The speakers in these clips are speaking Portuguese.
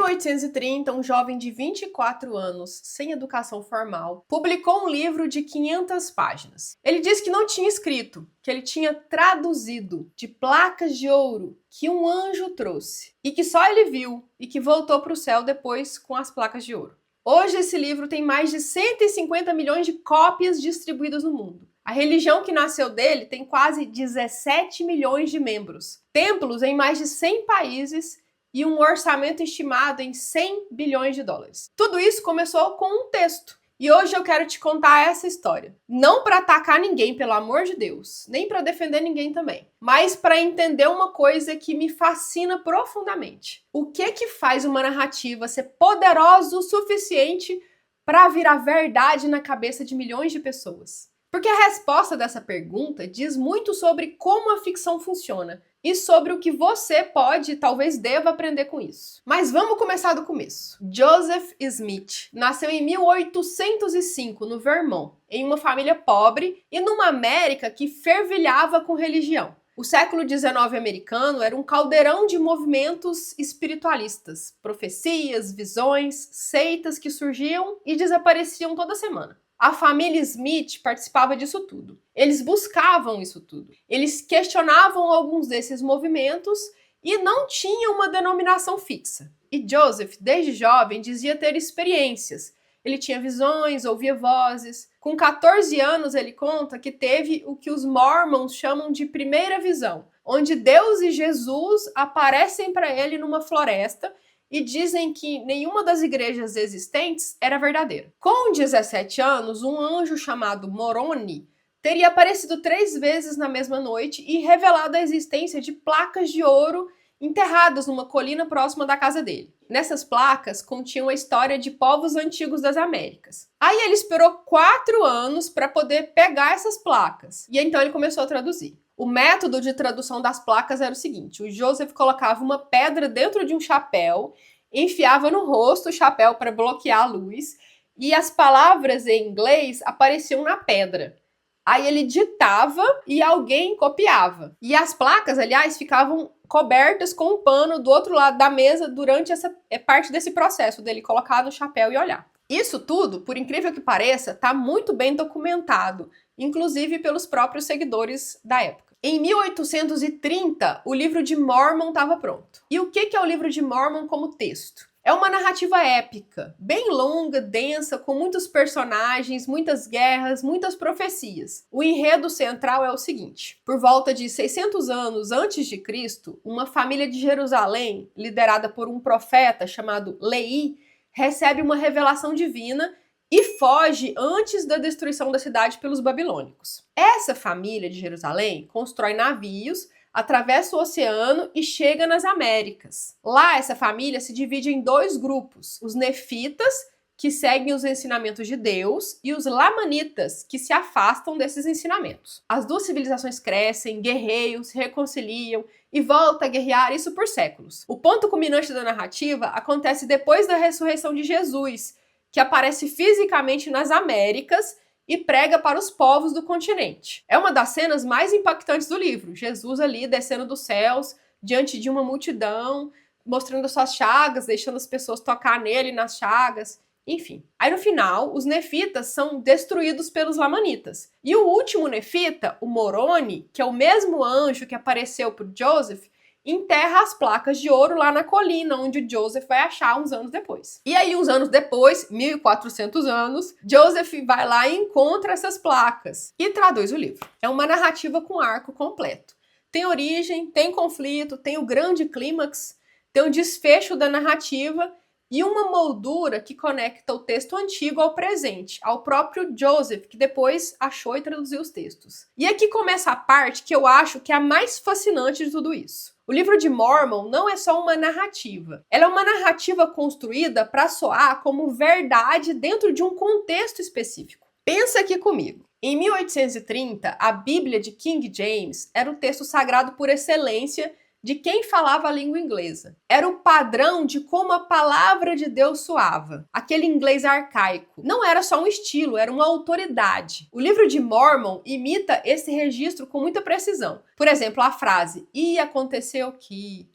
1830, um jovem de 24 anos, sem educação formal, publicou um livro de 500 páginas. Ele disse que não tinha escrito, que ele tinha traduzido de placas de ouro que um anjo trouxe, e que só ele viu, e que voltou para o céu depois com as placas de ouro. Hoje esse livro tem mais de 150 milhões de cópias distribuídas no mundo. A religião que nasceu dele tem quase 17 milhões de membros, templos em mais de 100 países e um orçamento estimado em 100 bilhões de dólares. Tudo isso começou com um texto. E hoje eu quero te contar essa história. Não para atacar ninguém, pelo amor de Deus, nem para defender ninguém também, mas para entender uma coisa que me fascina profundamente. O que faz uma narrativa ser poderosa o suficiente para virar verdade na cabeça de milhões de pessoas? Porque a resposta dessa pergunta diz muito sobre como a ficção funciona e sobre o que você pode e talvez deva aprender com isso. Mas vamos começar do começo. Joseph Smith nasceu em 1805, no Vermont, em uma família pobre e numa América que fervilhava com religião. O século XIX americano era um caldeirão de movimentos espiritualistas, profecias, visões, seitas que surgiam e desapareciam toda semana. A família Smith participava disso tudo. Eles buscavam isso tudo. Eles questionavam alguns desses movimentos e não tinham uma denominação fixa. E Joseph, desde jovem, dizia ter experiências. Ele tinha visões, ouvia vozes. Com 14 anos, ele conta que teve o que os Mormons chamam de primeira visão, onde Deus e Jesus aparecem para ele numa floresta e dizem que nenhuma das igrejas existentes era verdadeira. Com 17 anos, um anjo chamado Moroni teria aparecido 3 vezes na mesma noite e revelado a existência de placas de ouro enterradas numa colina próxima da casa dele. Nessas placas continham a história de povos antigos das Américas. Aí ele esperou 4 anos para poder pegar essas placas, e então ele começou a traduzir. O método de tradução das placas era o seguinte: o Joseph colocava uma pedra dentro de um chapéu, enfiava no rosto o chapéu para bloquear a luz, e as palavras em inglês apareciam na pedra. Aí ele ditava e alguém copiava. E as placas, aliás, ficavam cobertas com um pano do outro lado da mesa durante essa parte desse processo dele colocar no chapéu e olhar. Isso tudo, por incrível que pareça, está muito bem documentado, inclusive pelos próprios seguidores da época. Em 1830, o livro de Mormon estava pronto. E o que é o livro de Mormon como texto? É uma narrativa épica, bem longa, densa, com muitos personagens, muitas guerras, muitas profecias. O enredo central é o seguinte: por volta de 600 anos antes de Cristo, uma família de Jerusalém, liderada por um profeta chamado Leí, recebe uma revelação divina e foge antes da destruição da cidade pelos babilônicos. Essa família de Jerusalém constrói navios, atravessa o oceano e chega nas Américas. Lá, essa família se divide em 2 grupos: os nefitas, que seguem os ensinamentos de Deus, e os lamanitas, que se afastam desses ensinamentos. As 2 civilizações crescem, guerreiam, se reconciliam e voltam a guerrear, isso por séculos. O ponto culminante da narrativa acontece depois da ressurreição de Jesus, que aparece fisicamente nas Américas e prega para os povos do continente. É uma das cenas mais impactantes do livro. Jesus ali descendo dos céus, diante de uma multidão, mostrando as suas chagas, deixando as pessoas tocar nele nas chagas, enfim. Aí no final, os nefitas são destruídos pelos lamanitas. E o último nefita, o Moroni, que é o mesmo anjo que apareceu para Joseph, enterra as placas de ouro lá na colina, onde Joseph vai achar uns anos depois. E aí, uns anos depois, 1400 anos, Joseph vai lá e encontra essas placas e traduz o livro. É uma narrativa com arco completo. Tem origem, tem conflito, tem o grande clímax, tem o desfecho da narrativa e uma moldura que conecta o texto antigo ao presente, ao próprio Joseph, que depois achou e traduziu os textos. E aqui começa a parte que eu acho que é a mais fascinante de tudo isso. O livro de Mormon não é só uma narrativa. Ela é uma narrativa construída para soar como verdade dentro de um contexto específico. Pensa aqui comigo. Em 1830, a Bíblia de King James era o texto sagrado por excelência de quem falava a língua inglesa. Era o padrão de como a palavra de Deus soava. Aquele inglês arcaico. Não era só um estilo, era uma autoridade. O livro de Mormon imita esse registro com muita precisão. Por exemplo, a frase, e aconteceu que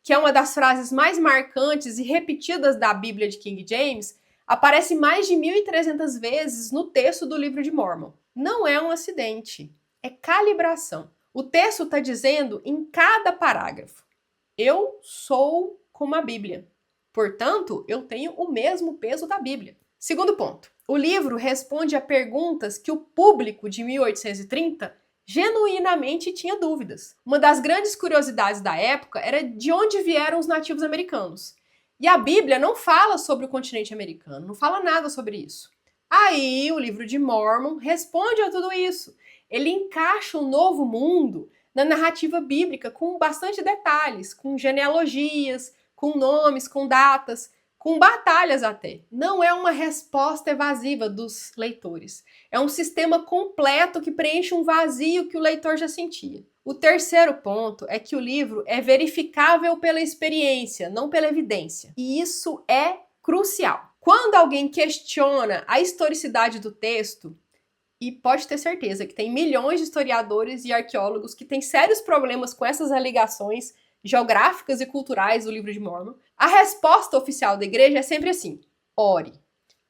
que é uma das frases mais marcantes e repetidas da Bíblia de King James, aparece mais de 1.300 vezes no texto do livro de Mórmon. Não é um acidente, é calibração. O texto está dizendo em cada parágrafo: eu sou como a Bíblia. Portanto, eu tenho o mesmo peso da Bíblia. Segundo ponto, o livro responde a perguntas que o público de 1830 genuinamente tinha dúvidas. Uma das grandes curiosidades da época era de onde vieram os nativos americanos. E a Bíblia não fala sobre o continente americano, não fala nada sobre isso. Aí, o livro de Mórmon responde a tudo isso. Ele encaixa o novo mundo na narrativa bíblica com bastante detalhes, com genealogias, com nomes, com datas, com batalhas até. Não é uma resposta evasiva dos leitores. É um sistema completo que preenche um vazio que o leitor já sentia. O terceiro ponto é que o livro é verificável pela experiência, não pela evidência. E isso é crucial. Quando alguém questiona a historicidade do texto, e pode ter certeza que tem milhões de historiadores e arqueólogos que têm sérios problemas com essas alegações geográficas e culturais do livro de Mórmon, a resposta oficial da igreja é sempre assim: ore,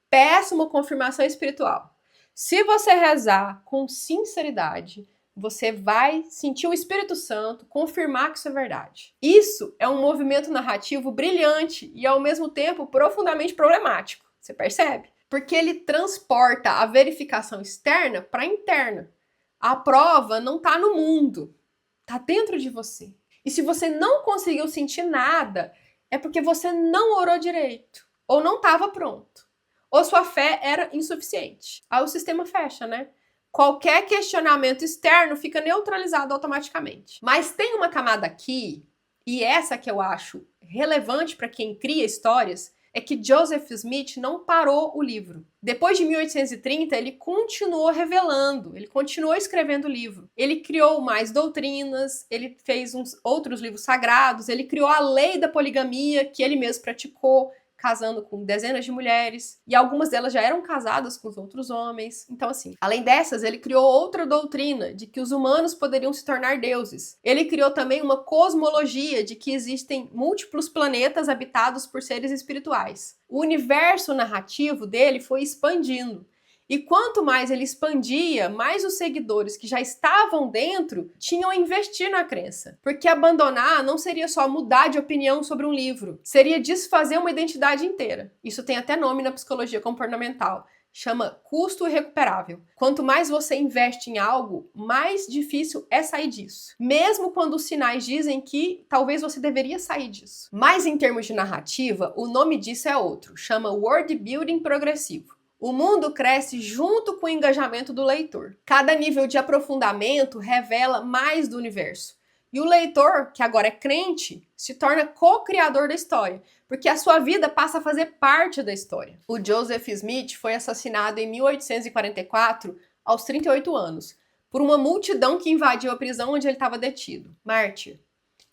peça uma confirmação espiritual. Se você rezar com sinceridade, você vai sentir o Espírito Santo confirmar que isso é verdade. Isso é um movimento narrativo brilhante e, ao mesmo tempo, profundamente problemático. Você percebe? Porque ele transporta a verificação externa para a interna. A prova não está no mundo, está dentro de você. E se você não conseguiu sentir nada, é porque você não orou direito, ou não estava pronto, ou sua fé era insuficiente. Aí o sistema fecha, né? Qualquer questionamento externo fica neutralizado automaticamente. Mas tem uma camada aqui, e essa que eu acho relevante para quem cria histórias, é que Joseph Smith não parou o livro. Depois de 1830, ele continuou revelando, ele continuou escrevendo o livro. Ele criou mais doutrinas, ele fez outros livros sagrados, ele criou a lei da poligamia, que ele mesmo praticou, casando com dezenas de mulheres, e algumas delas já eram casadas com os outros homens. Então, assim, além dessas, ele criou outra doutrina de que os humanos poderiam se tornar deuses. Ele criou também uma cosmologia de que existem múltiplos planetas habitados por seres espirituais. O universo narrativo dele foi expandindo. E quanto mais ele expandia, mais os seguidores que já estavam dentro tinham a investir na crença. Porque abandonar não seria só mudar de opinião sobre um livro, seria desfazer uma identidade inteira. Isso tem até nome na psicologia comportamental. Chama custo irrecuperável. Quanto mais você investe em algo, mais difícil é sair disso. Mesmo quando os sinais dizem que talvez você deveria sair disso. Mas em termos de narrativa, o nome disso é outro. Chama world building progressivo. O mundo cresce junto com o engajamento do leitor. Cada nível de aprofundamento revela mais do universo. E o leitor, que agora é crente, se torna co-criador da história, porque a sua vida passa a fazer parte da história. O Joseph Smith foi assassinado em 1844, aos 38 anos, por uma multidão que invadiu a prisão onde ele estava detido. Mártir.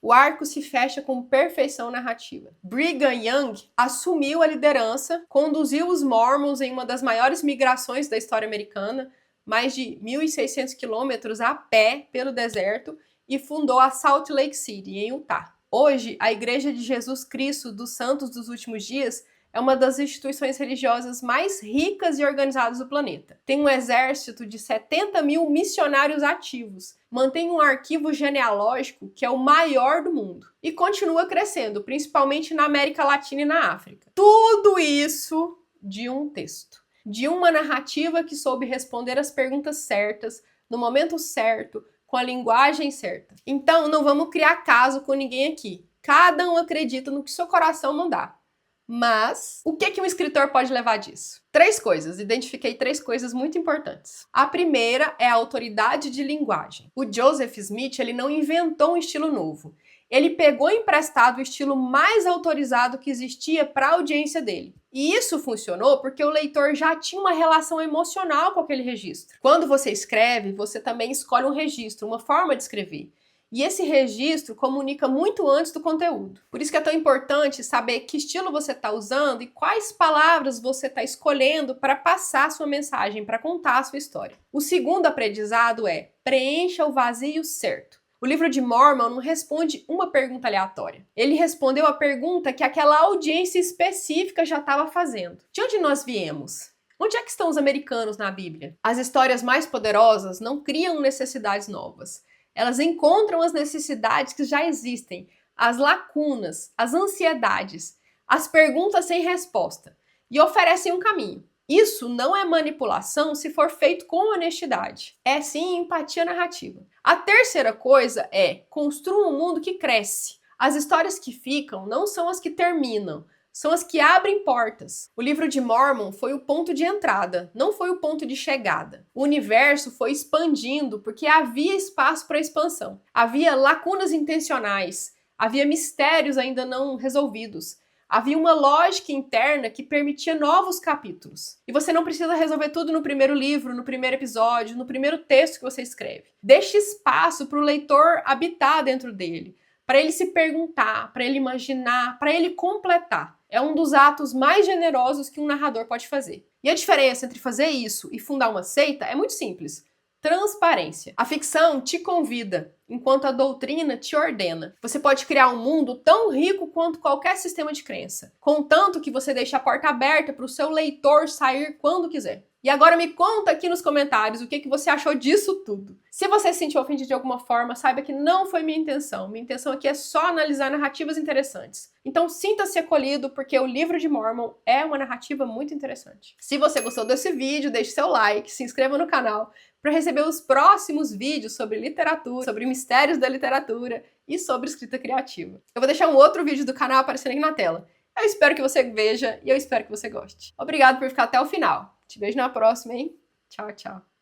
O arco se fecha com perfeição narrativa. Brigham Young assumiu a liderança, conduziu os Mormons em uma das maiores migrações da história americana, mais de 1.600 quilômetros a pé pelo deserto, e fundou a Salt Lake City, em Utah. Hoje, a Igreja de Jesus Cristo dos Santos dos Últimos Dias é uma das instituições religiosas mais ricas e organizadas do planeta. Tem um exército de 70 mil missionários ativos, mantém um arquivo genealógico que é o maior do mundo e continua crescendo, principalmente na América Latina e na África. Tudo isso de um texto, de uma narrativa que soube responder as perguntas certas, no momento certo, com a linguagem certa. Então, não vamos criar caso com ninguém aqui. Cada um acredita no que seu coração mandar. Mas, o que um escritor pode levar disso? 3 coisas, identifiquei 3 coisas muito importantes. A primeira é a autoridade de linguagem. O Joseph Smith, ele não inventou um estilo novo. Ele pegou emprestado o estilo mais autorizado que existia para a audiência dele. E isso funcionou porque o leitor já tinha uma relação emocional com aquele registro. Quando você escreve, você também escolhe um registro, uma forma de escrever. E esse registro comunica muito antes do conteúdo. Por isso que é tão importante saber que estilo você está usando e quais palavras você está escolhendo para passar a sua mensagem, para contar a sua história. O segundo aprendizado é preencha o vazio certo. O livro de Mormon não responde uma pergunta aleatória. Ele respondeu a pergunta que aquela audiência específica já estava fazendo. De onde nós viemos? Onde é que estão os americanos na Bíblia? As histórias mais poderosas não criam necessidades novas. Elas encontram as necessidades que já existem, as lacunas, as ansiedades, as perguntas sem resposta, e oferecem um caminho. Isso não é manipulação se for feito com honestidade. É sim empatia narrativa. A terceira coisa é construa um mundo que cresce. As histórias que ficam não são as que terminam, são as que abrem portas. O livro de Mormon foi o ponto de entrada, não foi o ponto de chegada. O universo foi expandindo porque havia espaço para expansão. Havia lacunas intencionais, havia mistérios ainda não resolvidos. Havia uma lógica interna que permitia novos capítulos. E você não precisa resolver tudo no primeiro livro, no primeiro episódio, no primeiro texto que você escreve. Deixe espaço para o leitor habitar dentro dele, para ele se perguntar, para ele imaginar, para ele completar. É um dos atos mais generosos que um narrador pode fazer. E a diferença entre fazer isso e fundar uma seita é muito simples. Transparência. A ficção te convida, enquanto a doutrina te ordena. Você pode criar um mundo tão rico quanto qualquer sistema de crença, contanto que você deixe a porta aberta para o seu leitor sair quando quiser. E agora me conta aqui nos comentários o que você achou disso tudo. Se você se sentiu ofendido de alguma forma, saiba que não foi minha intenção. Minha intenção aqui é só analisar narrativas interessantes. Então sinta-se acolhido, porque o livro de Mormon é uma narrativa muito interessante. Se você gostou desse vídeo, deixe seu like, se inscreva no canal para receber os próximos vídeos sobre literatura, sobre mistérios da literatura e sobre escrita criativa. Eu vou deixar um outro vídeo do canal aparecendo aqui na tela. Eu espero que você veja e eu espero que você goste. Obrigado por ficar até o final. Te vejo na próxima, hein? Tchau, tchau.